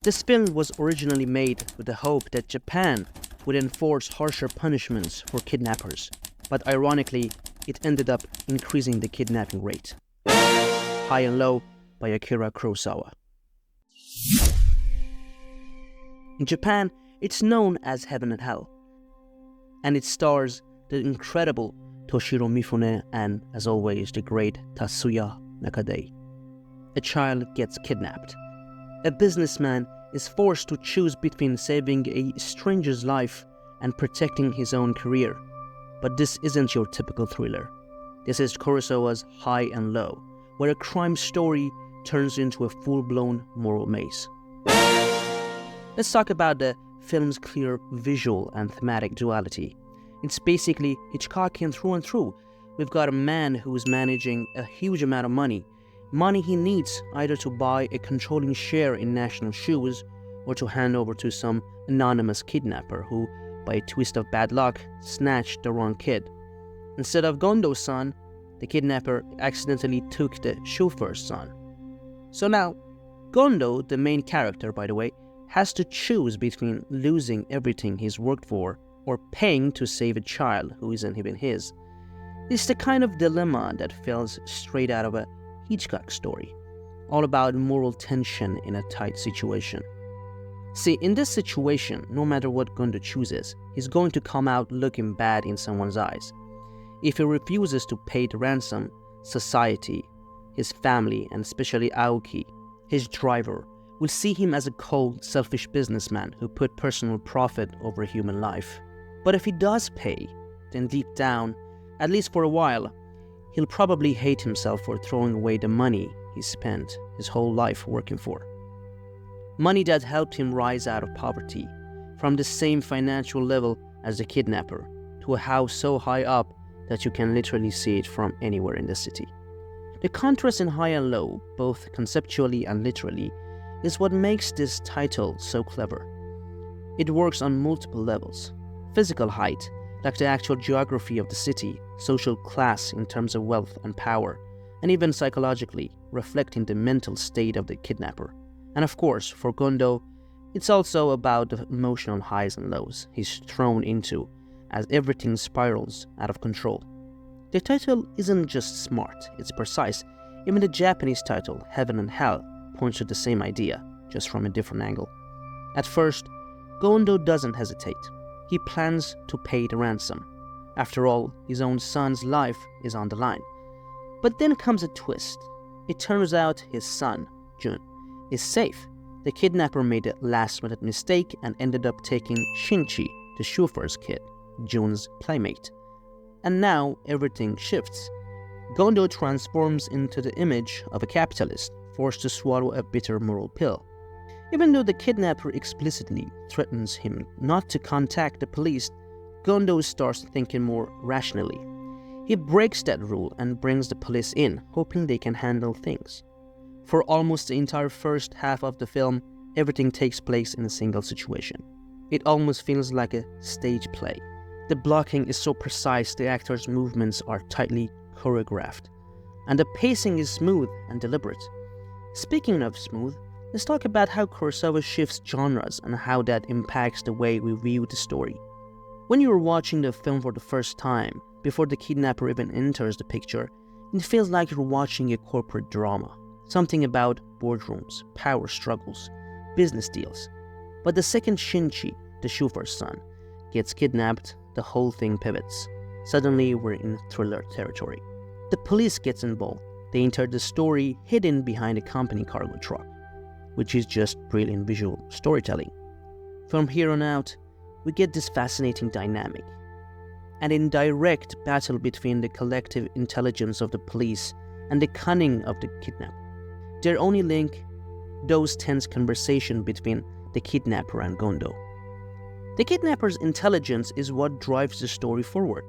This film was originally made with the hope that Japan would enforce harsher punishments for kidnappers, but ironically, it ended up increasing the kidnapping rate. High and Low by Akira Kurosawa. In Japan, it's known as Heaven and Hell, and it stars the incredible Toshiro Mifune and, as always, the great Tatsuya Nakadai. A child gets kidnapped. A businessman is forced to choose between saving a stranger's life and protecting his own career. But this isn't your typical thriller. This is Kurosawa's High and Low, where a crime story turns into a full-blown moral maze. Let's talk about the film's clear visual and thematic duality. It's basically Hitchcockian through and through. We've got a man who's managing a huge amount of money he needs either to buy a controlling share in national shoes or to hand over to some anonymous kidnapper who, by a twist of bad luck, snatched the wrong kid. Instead of Gondo's son, the kidnapper accidentally took the chauffeur's son. So now, Gondo, the main character by the way, has to choose between losing everything he's worked for or paying to save a child who isn't even his. It's the kind of dilemma that falls straight out of a Hitchcock story, all about moral tension in a tight situation. See, in this situation, no matter what Gondo chooses, he's going to come out looking bad in someone's eyes. If he refuses to pay the ransom, society, his family, and especially Aoki, his driver, will see him as a cold, selfish businessman who put personal profit over human life. But if he does pay, then deep down, at least for a while, he'll probably hate himself for throwing away the money he spent his whole life working for. Money that helped him rise out of poverty, from the same financial level as the kidnapper, to a house so high up that you can literally see it from anywhere in the city. The contrast in High and Low, both conceptually and literally, is what makes this title so clever. It works on multiple levels. Physical height, like the actual geography of the city, social class in terms of wealth and power, and even psychologically, reflecting the mental state of the kidnapper. And of course, for Gondo, it's also about the emotional highs and lows he's thrown into as everything spirals out of control. The title isn't just smart, it's precise. Even the Japanese title, Heaven and Hell, points to the same idea, just from a different angle. At first, Gondo doesn't hesitate. He plans to pay the ransom. After all, his own son's life is on the line. But then comes a twist. It turns out his son, Jun, is safe. The kidnapper made a last-minute mistake and ended up taking Shinchi, the chauffeur's kid, Jun's playmate. And now everything shifts. Gondo transforms into the image of a capitalist, forced to swallow a bitter moral pill. Even though the kidnapper explicitly threatens him not to contact the police, Gondo starts thinking more rationally. He breaks that rule and brings the police in, hoping they can handle things. For almost the entire first half of the film, everything takes place in a single situation. It almost feels like a stage play. The blocking is so precise, the actors' movements are tightly choreographed, and the pacing is smooth and deliberate. Speaking of smooth, let's talk about how Kurosawa shifts genres and how that impacts the way we view the story. When you are watching the film for the first time, before the kidnapper even enters the picture, it feels like you're watching a corporate drama. Something about boardrooms, power struggles, business deals. But the second Shinchi, the chauffeur's son, gets kidnapped, the whole thing pivots. Suddenly we're in thriller territory. The police gets involved. They enter the story hidden behind a company cargo truck, which is just brilliant visual storytelling. From here on out, we get this fascinating dynamic, an indirect battle between the collective intelligence of the police and the cunning of the kidnapper. Their only link, those tense conversations between the kidnapper and Gondo. The kidnapper's intelligence is what drives the story forward.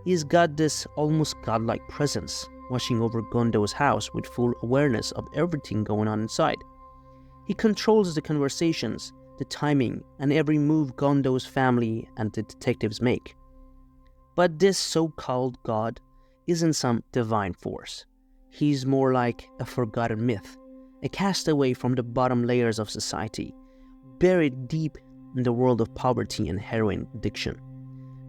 He's got this almost godlike presence, watching over Gondo's house with full awareness of everything going on inside. He controls the conversations, the timing, and every move Gondo's family and the detectives make. But this so-called god isn't some divine force. He's more like a forgotten myth, a castaway from the bottom layers of society, buried deep in the world of poverty and heroin addiction.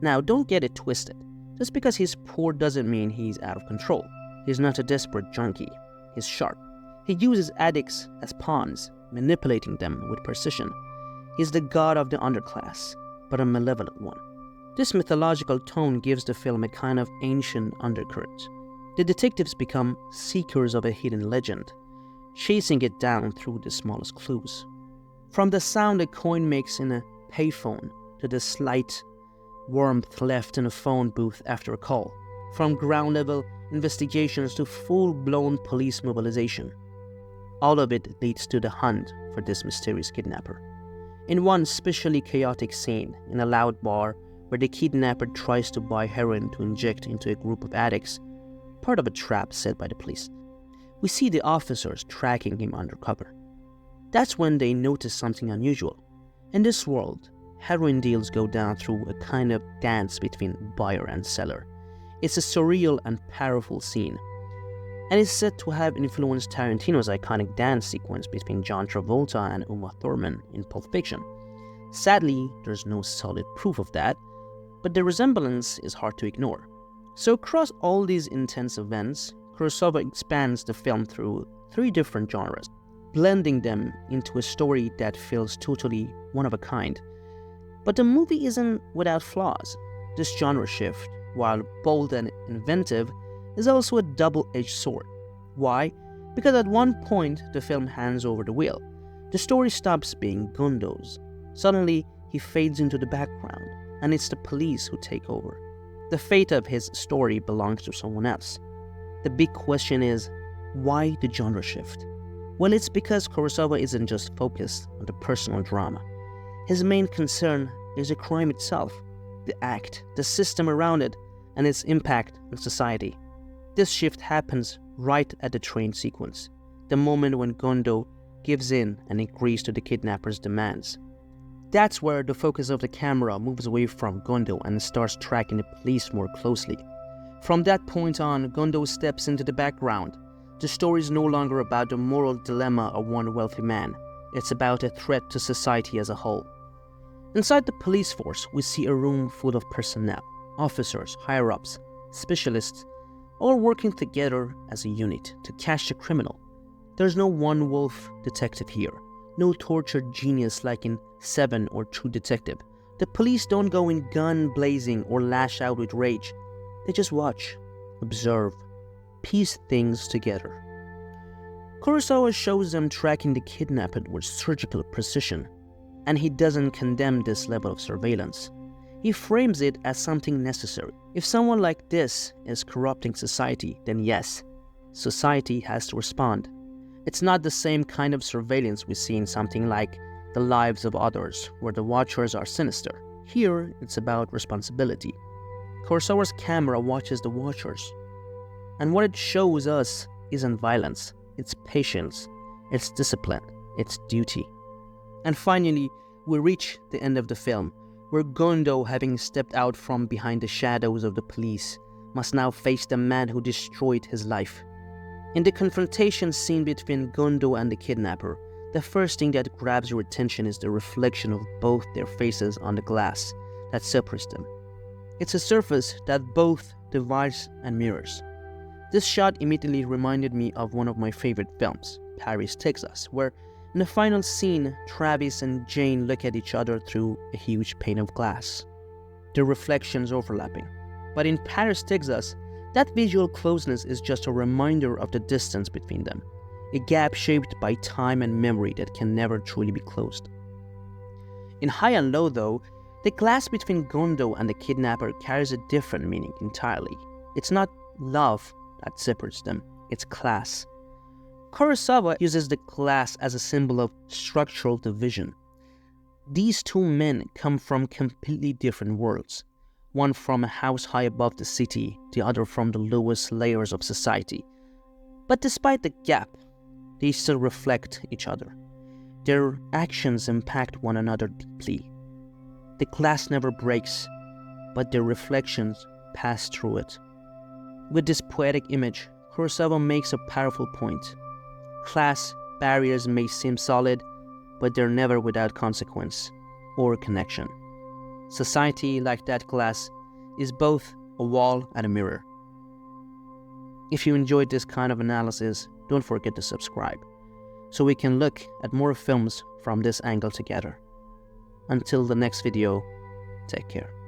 Now, don't get it twisted. Just because he's poor doesn't mean he's out of control. He's not a desperate junkie. He's sharp. He uses addicts as pawns, manipulating them with precision. He's the god of the underclass, but a malevolent one. This mythological tone gives the film a kind of ancient undercurrent. The detectives become seekers of a hidden legend, chasing it down through the smallest clues. From the sound a coin makes in a payphone to the slight warmth left in a phone booth after a call. From ground-level investigations to full-blown police mobilization. All of it leads to the hunt for this mysterious kidnapper. In one especially chaotic scene in a loud bar where the kidnapper tries to buy heroin to inject into a group of addicts, part of a trap set by the police, we see the officers tracking him undercover. That's when they notice something unusual. In this world, heroin deals go down through a kind of dance between buyer and seller. It's a surreal and powerful scene, and is said to have influenced Tarantino's iconic dance sequence between John Travolta and Uma Thurman in Pulp Fiction. Sadly, there's no solid proof of that, but the resemblance is hard to ignore. So across all these intense events, Kurosawa expands the film through 3 different genres, blending them into a story that feels totally one of a kind. But the movie isn't without flaws. This genre shift, while bold and inventive, is also a double-edged sword. Why? Because at one point the film hands over the wheel. The story stops being Gondo's. Suddenly, he fades into the background, and it's the police who take over. The fate of his story belongs to someone else. The big question is, why the genre shift? Well, it's because Kurosawa isn't just focused on the personal drama. His main concern is the crime itself, the act, the system around it, and its impact on society. This shift happens right at the train sequence, the moment when Gondo gives in and agrees to the kidnapper's demands. That's where the focus of the camera moves away from Gondo and starts tracking the police more closely. From that point on, Gondo steps into the background. The story is no longer about the moral dilemma of one wealthy man. It's about a threat to society as a whole. Inside the police force, we see a room full of personnel, officers, higher-ups, specialists, all working together as a unit to catch the criminal. There's no one-wolf detective here, no tortured genius like in Seven or True Detective. The police don't go in gun blazing or lash out with rage. They just watch, observe, piece things together. Kurosawa shows them tracking the kidnapper with surgical precision, and he doesn't condemn this level of surveillance. He frames it as something necessary. If someone like this is corrupting society, then yes, society has to respond. It's not the same kind of surveillance we see in something like The Lives of Others, where the watchers are sinister. Here, it's about responsibility. Kurosawa's camera watches the watchers, and what it shows us isn't violence, it's patience, it's discipline, it's duty. And finally, we reach the end of the film, where Gondo, having stepped out from behind the shadows of the police, must now face the man who destroyed his life. In the confrontation scene between Gondo and the kidnapper, the first thing that grabs your attention is the reflection of both their faces on the glass that separates them. It's a surface that both divides and mirrors. This shot immediately reminded me of one of my favorite films, Paris, Texas, where in the final scene, Travis and Jane look at each other through a huge pane of glass, their reflections overlapping. But in Paris, Texas, that visual closeness is just a reminder of the distance between them, a gap shaped by time and memory that can never truly be closed. In High and Low, though, the glass between Gondo and the kidnapper carries a different meaning entirely. It's not love that separates them, it's class. Kurosawa uses the glass as a symbol of structural division. These two men come from completely different worlds, one from a house high above the city, the other from the lowest layers of society. But despite the gap, they still reflect each other. Their actions impact one another deeply. The glass never breaks, but their reflections pass through it. With this poetic image, Kurosawa makes a powerful point. Class barriers may seem solid, but they're never without consequence or connection. Society, like that glass, is both a wall and a mirror. If you enjoyed this kind of analysis, don't forget to subscribe, so we can look at more films from this angle together. Until the next video, take care.